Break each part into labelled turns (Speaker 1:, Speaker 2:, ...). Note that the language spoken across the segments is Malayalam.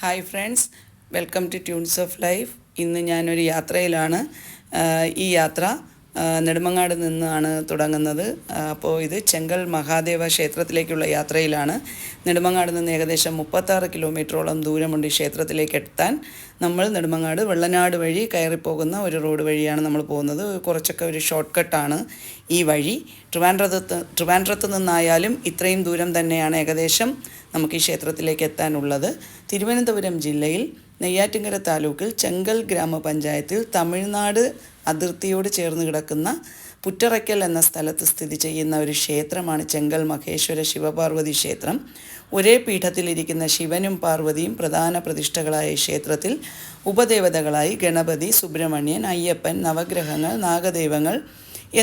Speaker 1: Hi friends, welcome to tunes of life. ഇന്ന് ഞാനൊരു യാത്രയിലാണ്. ഈ യാത്ര നെടുമങ്ങാട് നിന്നാണ് തുടങ്ങുന്നത്. അപ്പോൾ ഇത് ചെങ്കൽ മഹാദേവ ക്ഷേത്രത്തിലേക്കുള്ള യാത്രയിലാണ്. നെടുമങ്ങാട് നിന്ന് ഏകദേശം 36 കിലോമീറ്ററോളം ദൂരമുണ്ട് ഈ ക്ഷേത്രത്തിലേക്ക് എത്താൻ. നമ്മൾ നെടുമങ്ങാട് വെള്ളനാട് വഴി കയറിപ്പോകുന്ന ഒരു റോഡ് വഴിയാണ് നമ്മൾ പോകുന്നത്. കുറച്ചൊക്കെ ഒരു ഷോർട്ട് കട്ടാണ് ഈ വഴി. ട്രിവാൻഡ്രത്ത് നിന്നായാലും ഇത്രയും ദൂരം തന്നെയാണ് ഏകദേശം നമുക്ക് ഈ ക്ഷേത്രത്തിലേക്ക് എത്താനുള്ളത്. തിരുവനന്തപുരം ജില്ലയിൽ നെയ്യാറ്റിൻകര താലൂക്കിൽ ചെങ്കൽ ഗ്രാമപഞ്ചായത്തിൽ തമിഴ്നാട് അതിർത്തിയോട് ചേർന്ന് കിടക്കുന്ന പുറ്ററയ്ക്കൽ എന്ന സ്ഥലത്ത് സ്ഥിതി ചെയ്യുന്ന ഒരു ക്ഷേത്രമാണ് ചെങ്കൽ മഹേശ്വര ശിവപാർവതി ക്ഷേത്രം. ഒരേ പീഠത്തിലിരിക്കുന്ന ശിവനും പാർവതിയും പ്രധാന പ്രതിഷ്ഠകളായ ഈ ക്ഷേത്രത്തിൽ ഉപദേവതകളായി ഗണപതി, സുബ്രഹ്മണ്യൻ, അയ്യപ്പൻ, നവഗ്രഹങ്ങൾ, നാഗദൈവങ്ങൾ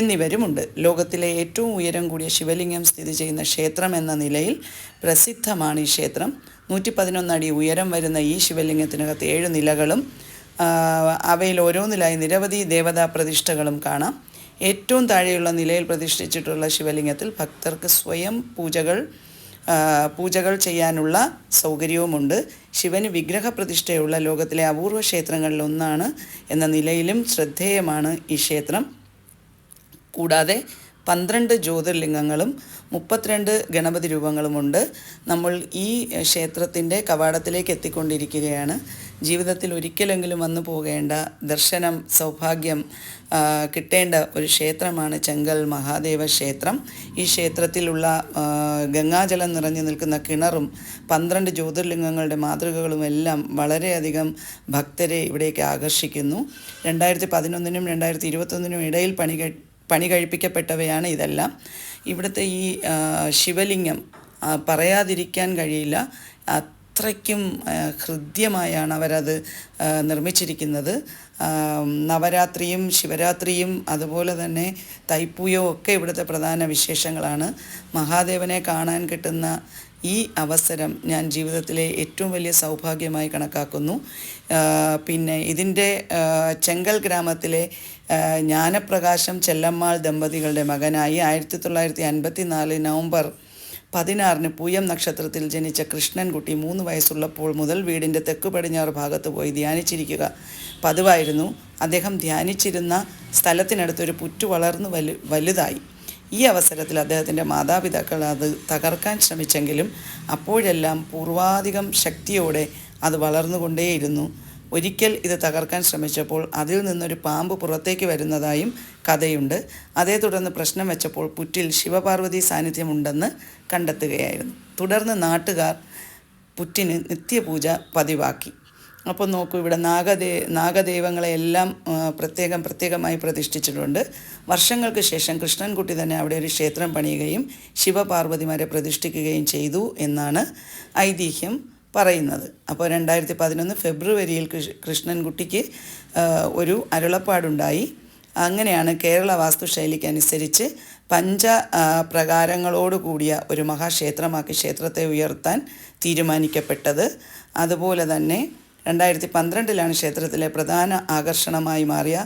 Speaker 1: എന്നിവരുമുണ്ട്. ലോകത്തിലെ ഏറ്റവും ഉയരം കൂടിയ ശിവലിംഗം സ്ഥിതി ചെയ്യുന്ന ക്ഷേത്രം എന്ന നിലയിൽ പ്രസിദ്ധമാണ് ഈ ക്ഷേത്രം. 111 അടി ഉയരം വരുന്ന ഈ ശിവലിംഗത്തിനകത്ത് 7 നിലകളും അവയിൽ ഓരോന്നിലായി നിരവധി ദേവതാ പ്രതിഷ്ഠകളും കാണാം. ഏറ്റവും താഴെയുള്ള നിലയിൽ പ്രതിഷ്ഠിച്ചിട്ടുള്ള ശിവലിംഗത്തിൽ ഭക്തർക്ക് സ്വയം പൂജകൾ ചെയ്യാനുള്ള സൗകര്യവുമുണ്ട്. ശിവന് വിഗ്രഹ പ്രതിഷ്ഠയുള്ള ലോകത്തിലെ അപൂർവ ക്ഷേത്രങ്ങളിലൊന്നാണ് എന്ന നിലയിലും ശ്രദ്ധേയമാണ് ഈ ക്ഷേത്രം. കൂടാതെ 12 ജ്യോതിർലിംഗങ്ങളും 32 ഗണപതി രൂപങ്ങളുമുണ്ട്. നമ്മൾ ഈ ക്ഷേത്രത്തിൻ്റെ കവാടത്തിലേക്ക് എത്തിക്കൊണ്ടിരിക്കുകയാണ്. ജീവിതത്തിൽ ഒരിക്കലെങ്കിലും വന്നു പോകേണ്ട ദർശനം സൗഭാഗ്യം കിട്ടേണ്ട ഒരു ക്ഷേത്രമാണ് ചെങ്കൽ മഹാദേവ ക്ഷേത്രം. ഈ ക്ഷേത്രത്തിലുള്ള ഗംഗാജലം നിറഞ്ഞു നിൽക്കുന്ന കിണറും 12 ജ്യോതിർലിംഗങ്ങളുടെ മാതൃകകളും എല്ലാം വളരെയധികം ഭക്തരെ ഇവിടേക്ക് ആകർഷിക്കുന്നു. 2011 2021 ഇടയിൽ പണി കഴിപ്പിക്കപ്പെട്ടവയാണ് ഇതെല്ലാം. ഇവിടുത്തെ ഈ ശിവലിംഗം പറയാതിരിക്കാൻ കഴിയില്ല. അത്രയ്ക്കും ഹൃദ്യമായാണ് അവരത് നിർമ്മിച്ചിരിക്കുന്നത്. നവരാത്രിയും ശിവരാത്രിയും അതുപോലെ തന്നെ തൈപ്പൂയവും ഒക്കെ ഇവിടുത്തെ പ്രധാന വിശേഷങ്ങളാണ്. മഹാദേവനെ കാണാൻ കിട്ടുന്ന ഈ അവസരം ഞാൻ ജീവിതത്തിലെ ഏറ്റവും വലിയ സൗഭാഗ്യമായി കണക്കാക്കുന്നു. പിന്നെ ഇതിൻ്റെ ചെങ്കൽ ഗ്രാമത്തിലെ ജ്ഞാനപ്രകാശം ചെല്ലമ്മാൾ ദമ്പതികളുടെ മകനായി 1954 നവംബർ 16 പൂയം നക്ഷത്രത്തിൽ ജനിച്ച കൃഷ്ണൻകുട്ടി 3 വയസ്സുള്ളപ്പോൾ മുതൽ വീടിൻ്റെ തെക്ക് പടിഞ്ഞാറ് ഭാഗത്ത് പോയി ധ്യാനിച്ചിരിക്കുക പതിവായിരുന്നു. അദ്ദേഹം ധ്യാനിച്ചിരുന്ന സ്ഥലത്തിനടുത്തൊരു പുറ്റു വളർന്നു വലുതായി. ഈ അവസരത്തിൽ അദ്ദേഹത്തിൻ്റെ മാതാപിതാക്കൾ അത് തകർക്കാൻ ശ്രമിച്ചെങ്കിലും അപ്പോഴെല്ലാം പൂർവാധികം ശക്തിയോടെ അത് വളർന്നുകൊണ്ടേയിരുന്നു. ഒരിക്കൽ ഇത് തകർക്കാൻ ശ്രമിച്ചപ്പോൾ അതിൽ നിന്നൊരു പാമ്പ് പുറത്തേക്ക് വരുന്നതായും കഥയുണ്ട്. അതേ തുടർന്ന് പ്രശ്നം വെച്ചപ്പോൾ പുറ്റിൽ ശിവപാർവതി സാന്നിധ്യമുണ്ടെന്ന് കണ്ടെത്തുകയായിരുന്നു. തുടർന്ന് നാട്ടുകാർ പുറ്റിന് നിത്യപൂജ പതിവാക്കി. അപ്പോൾ നോക്കൂ, ഇവിടെ നാഗദൈവങ്ങളെയെല്ലാം പ്രത്യേകമായി പ്രതിഷ്ഠിച്ചിട്ടുണ്ട്. വർഷങ്ങൾക്ക് ശേഷം കൃഷ്ണൻകുട്ടി തന്നെ അവിടെ ഒരു ക്ഷേത്രം പണിയുകയും ശിവപാർവതിമാരെ പ്രതിഷ്ഠിക്കുകയും ചെയ്തു എന്നാണ് ഐതിഹ്യം പറയുന്നത്. അപ്പോൾ 2011 ഫെബ്രുവരിയിൽ കൃഷ്ണൻകുട്ടിക്ക് ഒരു അരുളപ്പാടുണ്ടായി. അങ്ങനെയാണ് കേരള വാസ്തുശൈലിക്ക് അനുസരിച്ച് പ്രകാരങ്ങളോട് കൂടിയ ഒരു മഹാക്ഷേത്രമാക്കി ക്ഷേത്രത്തെ ഉയർത്താൻ തീരുമാനിക്കപ്പെട്ടത്. അതുപോലെ തന്നെ 2012 ക്ഷേത്രത്തിലെ പ്രധാന ആകർഷണമായി മാറിയ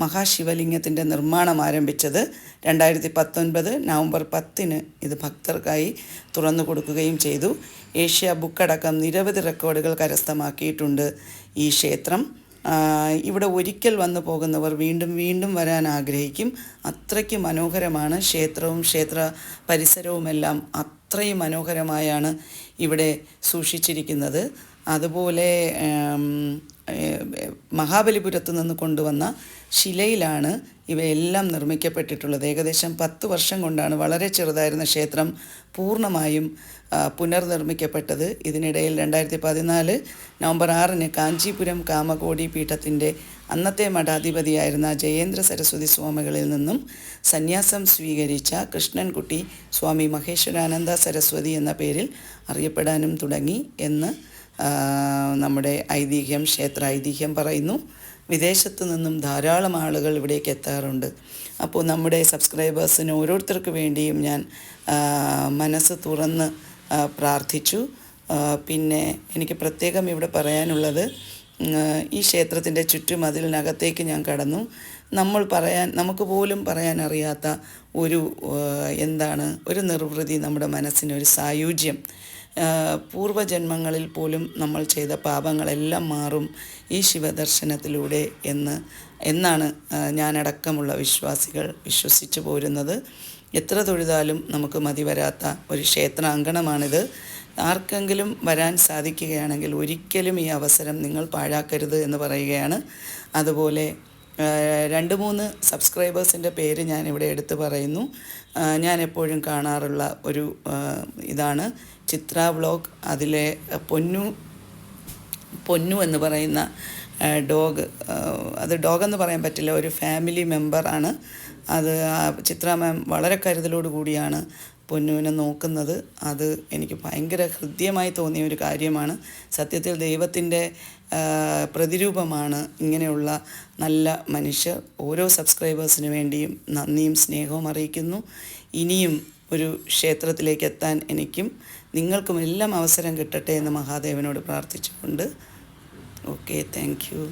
Speaker 1: മഹാശിവലിംഗത്തിൻ്റെ നിർമ്മാണം ആരംഭിച്ചത്. 2019 നവംബർ 10 ഇത് ഭക്തർക്കായി തുറന്നു കൊടുക്കുകയും ചെയ്തു. ഏഷ്യ ബുക്കടക്കം നിരവധി റെക്കോർഡുകൾ കരസ്ഥമാക്കിയിട്ടുണ്ട് ഈ ക്ഷേത്രം. ഇവിടെ ഒരിക്കൽ വന്നു പോകുന്നവർ വീണ്ടും വീണ്ടും വരാൻ ആഗ്രഹിക്കും. അത്രയ്ക്ക് മനോഹരമാണ് ക്ഷേത്രവും ക്ഷേത്ര പരിസരവുമെല്ലാം അത്രയും മനോഹരമായാണ് ഇവിടെ സൂക്ഷിച്ചിരിക്കുന്നത്. അതുപോലെ മഹാബലിപുരത്ത് നിന്ന് കൊണ്ടുവന്ന ശിലയിലാണ് ഇവയെല്ലാം നിർമ്മിക്കപ്പെട്ടിട്ടുള്ളത്. ഏകദേശം 10 വർഷം കൊണ്ടാണ് വളരെ ചെറുതായിരുന്ന ക്ഷേത്രം പൂർണ്ണമായും പുനർനിർമ്മിക്കപ്പെട്ടത്. ഇതിനിടയിൽ 2014 നവംബർ 6 കാഞ്ചീപുരം കാമകോടി പീഠത്തിൻ്റെ അന്നത്തെ മഠാധിപതിയായിരുന്ന ജയേന്ദ്ര സരസ്വതി സ്വാമികളിൽ നിന്നും സന്യാസം സ്വീകരിച്ച കൃഷ്ണൻകുട്ടി സ്വാമി മഹേശ്വരാനന്ദ സരസ്വതി എന്ന പേരിൽ അറിയപ്പെടാനും തുടങ്ങി എന്ന് നമ്മുടെ ക്ഷേത്ര ഐതിഹ്യം പറയുന്നു. വിദേശത്തു നിന്നും ധാരാളം ആളുകൾ ഇവിടേക്ക് എത്താറുണ്ട്. അപ്പോൾ നമ്മുടെ സബ്സ്ക്രൈബേഴ്സിന് ഓരോരുത്തർക്ക് വേണ്ടിയും ഞാൻ മനസ്സ് തുറന്ന് പ്രാർത്ഥിച്ചു. പിന്നെ എനിക്ക് പ്രത്യേകം ഇവിടെ പറയാനുള്ളത്, ഈ ക്ഷേത്രത്തിൻ്റെ ചുറ്റുമതിലിനകത്തേക്ക് ഞാൻ കടന്നു. നമുക്ക് പോലും പറയാൻ അറിയാത്ത ഒരു നിർവൃതി, നമ്മുടെ മനസ്സിന് ഒരു സായുജ്യം പൂർവ്വജന്മങ്ങളിൽ പോലും നമ്മൾ ചെയ്ത പാപങ്ങളെല്ലാം മാറും ഈ ശിവദർശനത്തിലൂടെ എന്നാണ് ഞാനടക്കമുള്ള വിശ്വാസികൾ വിശ്വസിച്ചു പോരുന്നത്. എത്ര തൊഴുതാലും നമുക്ക് മതി വരാത്ത ഒരു ക്ഷേത്രാങ്കണമാണിത്. ആർക്കെങ്കിലും വരാൻ സാധിക്കുകയാണെങ്കിൽ ഒരിക്കലും ഈ അവസരം നിങ്ങൾ പാഴാക്കരുത് എന്ന് പറയുകയാണ്. അതുപോലെ 2-3 സബ്സ്ക്രൈബേഴ്സിൻ്റെ പേര് ഞാനിവിടെ എടുത്തു പറയുന്നു. ഞാൻ എപ്പോഴും കാണാറുള്ള ഒരു ഇതാണ് ചിത്ര വ്ളോഗ്. അതിലെ പൊന്നു എന്ന് പറയുന്ന ഡോഗ്, അത് ഡോഗെന്ന് പറയാൻ പറ്റില്ല, ഒരു ഫാമിലി മെമ്പറാണ്. അത് ചിത്ര മാം വളരെ കരുതലോടു കൂടിയാണ് പൊന്നുവിനെ നോക്കുന്നത്. അത് എനിക്ക് ഭയങ്കര ഹൃദ്യമായി തോന്നിയ ഒരു കാര്യമാണ്. സത്യത്തിൽ ദൈവത്തിൻ്റെ പ്രതിരൂപമാണ് ഇങ്ങനെയുള്ള നല്ല മനുഷ്യർ. ഓരോ സബ്സ്ക്രൈബേഴ്സിന് വേണ്ടിയും നന്ദിയും സ്നേഹവും അറിയിക്കുന്നു. ഇനിയും ഒരു ക്ഷേത്രത്തിലേക്ക് എത്താൻ എനിക്കും നിങ്ങൾക്കും എല്ലാം അവസരം കിട്ടട്ടെ എന്ന് മഹാദേവനോട് പ്രാർത്ഥിച്ചുകൊണ്ട് ഓക്കെ, താങ്ക് യു.